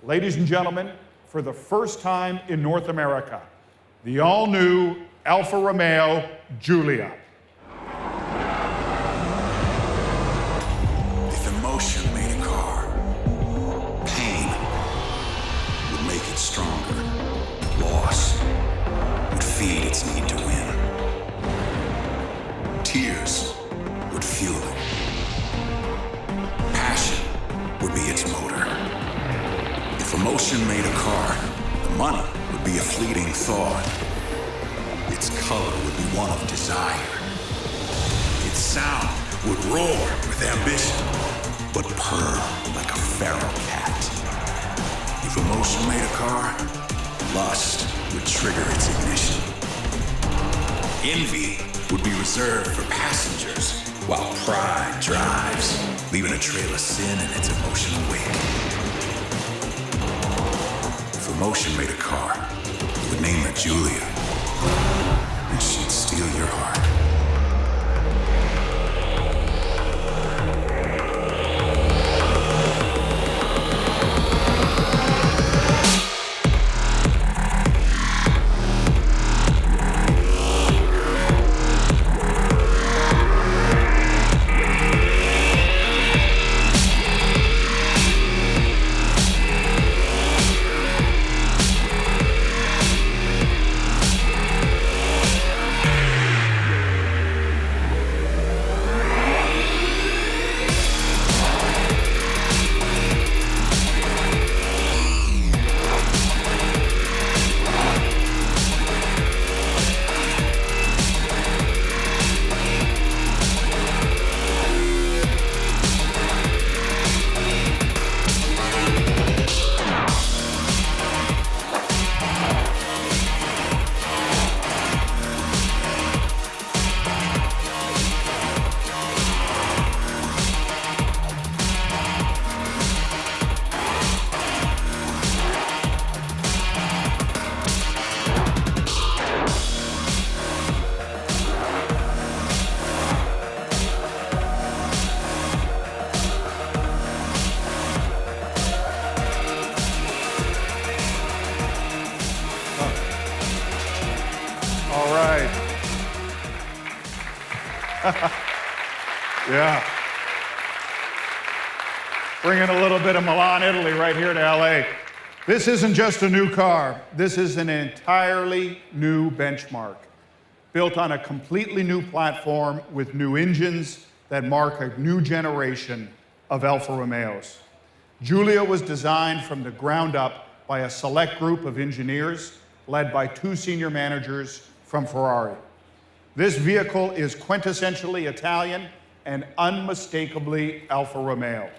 Ladies and gentlemen, for the first time in North America, the all-new Alfa Romeo Giulia. If emotion made a car, pain would make it stronger. Loss would feed its need to win. Tears would fuel it. Passion would be its motor. If emotion made a car, the money would be a fleeting thought. Its color would be one of desire. Its sound would roar with ambition, but purr like a feral cat. If emotion made a car, lust would trigger its ignition. Envy would be reserved for passengers, while pride drives, leaving a trail of sin in its emotional wake. If emotion made a car, it would name it Giulia, and she'd steal your heart. All right. Yeah. Bringing a little bit of Milan, Italy right here to LA. This isn't just a new car. This is an entirely new benchmark, built on a completely new platform with new engines that mark a new generation of Alfa Romeos. Giulia was designed from the ground up by a select group of engineers led by two senior managers from Ferrari. This vehicle is quintessentially Italian and unmistakably Alfa Romeo.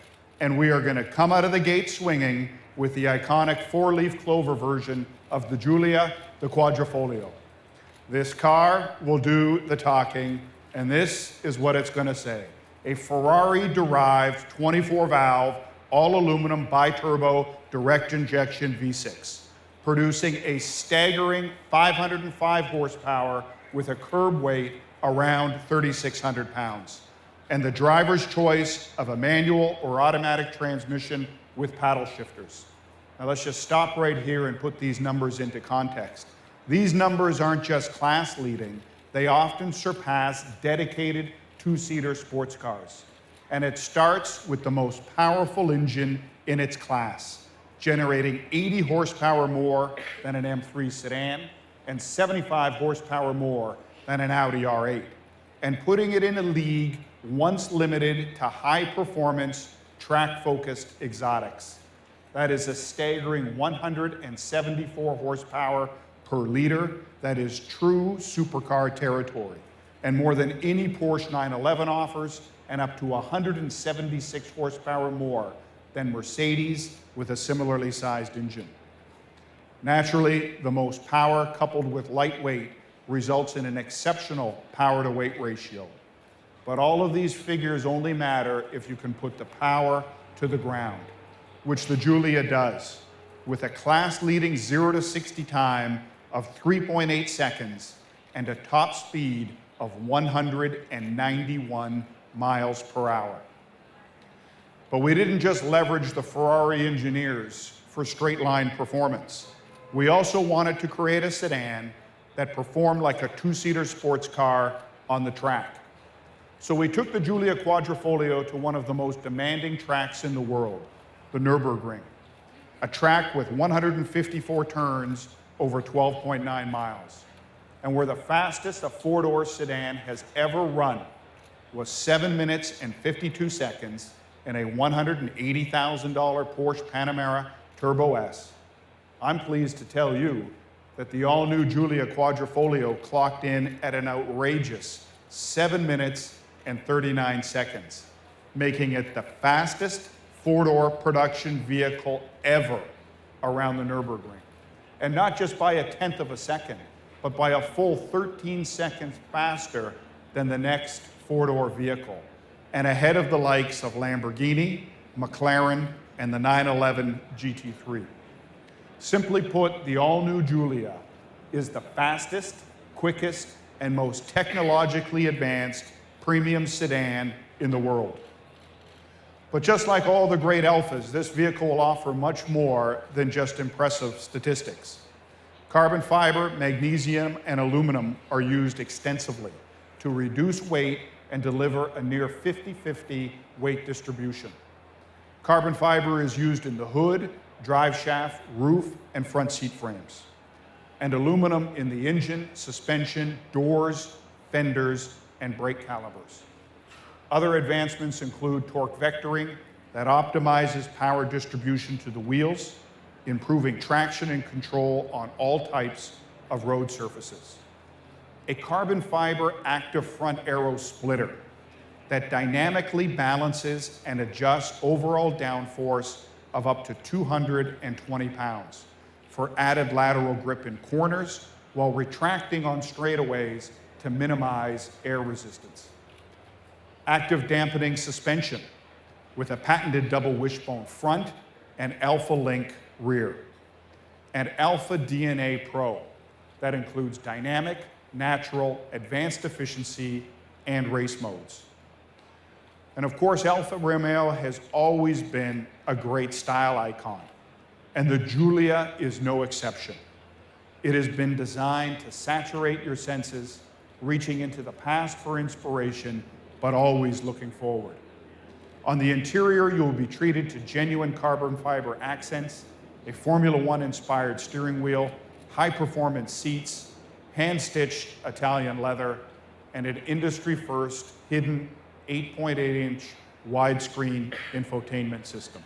And we are going to come out of the gate swinging with the iconic four-leaf clover version of the Giulia, the Quadrifoglio. This car will do the talking, and this is what it's going to say. A Ferrari-derived 24-valve, all-aluminum, bi-turbo, direct injection V6, producing a staggering 505 horsepower with a curb weight around 3,600 pounds, and the driver's choice of a manual or automatic transmission with paddle shifters. Now let's just stop right here and put these numbers into context. These numbers aren't just class leading, they often surpass dedicated two-seater sports cars. And it starts with the most powerful engine in its class, generating 80 horsepower more than an M3 sedan and 75 horsepower more than an Audi R8, and putting it in a league once limited to high-performance, track-focused exotics. That is a staggering 174 horsepower per liter. That is true supercar territory, and more than any Porsche 911 offers, and up to 176 horsepower more than Mercedes with a similarly sized engine. Naturally, the most power coupled with lightweight results in an exceptional power-to-weight ratio. But all of these figures only matter if you can put the power to the ground, which the Giulia does, with a class-leading 0 to 60 time of 3.8 seconds and a top speed of 191 miles per hour. But we didn't just leverage the Ferrari engineers for straight line performance. We also wanted to create a sedan that performed like a two-seater sports car on the track. So we took the Giulia Quadrifoglio to one of the most demanding tracks in the world, the Nürburgring, a track with 154 turns over 12.9 miles. And where the fastest a four-door sedan has ever run was 7 minutes and 52 seconds in a $180,000 Porsche Panamera Turbo S. I'm pleased to tell you that the all-new Giulia Quadrifoglio clocked in at an outrageous 7 minutes and 39 seconds, making it the fastest four-door production vehicle ever around the Nürburgring. And not just by a tenth of a second, but by a full 13 seconds faster than the next four-door vehicle, and ahead of the likes of Lamborghini, McLaren, and the 911 GT3. Simply put, the all-new Giulia is the fastest, quickest, and most technologically advanced premium sedan in the world. But just like all the great Alfas, this vehicle will offer much more than just impressive statistics. Carbon fiber, magnesium, and aluminum are used extensively to reduce weight and deliver a near 50-50 weight distribution. Carbon fiber is used in the hood, drive shaft, roof, and front seat frames, and aluminum in the engine, suspension, doors, fenders, and brake calipers. Other advancements include torque vectoring that optimizes power distribution to the wheels, improving traction and control on all types of road surfaces. A carbon fiber active front aero splitter that dynamically balances and adjusts overall downforce of up to 220 pounds for added lateral grip in corners while retracting on straightaways to minimize air resistance. Active dampening suspension with a patented double wishbone front and Alfa Link rear. And Alfa DNA Pro that includes dynamic, natural, advanced efficiency, and race modes. And of course, Alfa Romeo has always been a great style icon, and the Giulia is no exception. It has been designed to saturate your senses, reaching into the past for inspiration, but always looking forward. On the interior, you will be treated to genuine carbon fiber accents, a Formula One inspired steering wheel, high performance seats, hand-stitched Italian leather, and an industry-first hidden 8.8-inch widescreen infotainment system.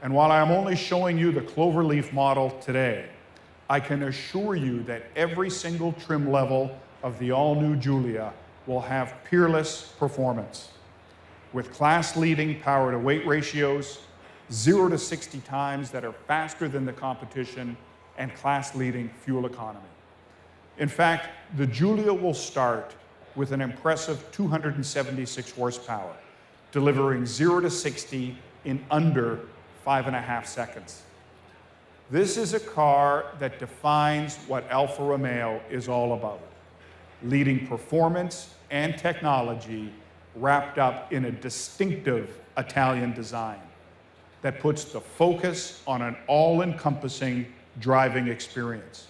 And while I'm only showing you the Cloverleaf model today, I can assure you that every single trim level of the all-new Giulia will have peerless performance, with class-leading power-to-weight ratios, 0 to 60 times that are faster than the competition, and class-leading fuel economy. In fact, the Giulia will start with an impressive 276 horsepower, delivering 0 to 60 in under 5.5 seconds. This is a car that defines what Alfa Romeo is all about: leading performance and technology wrapped up in a distinctive Italian design that puts the focus on an all-encompassing driving experience.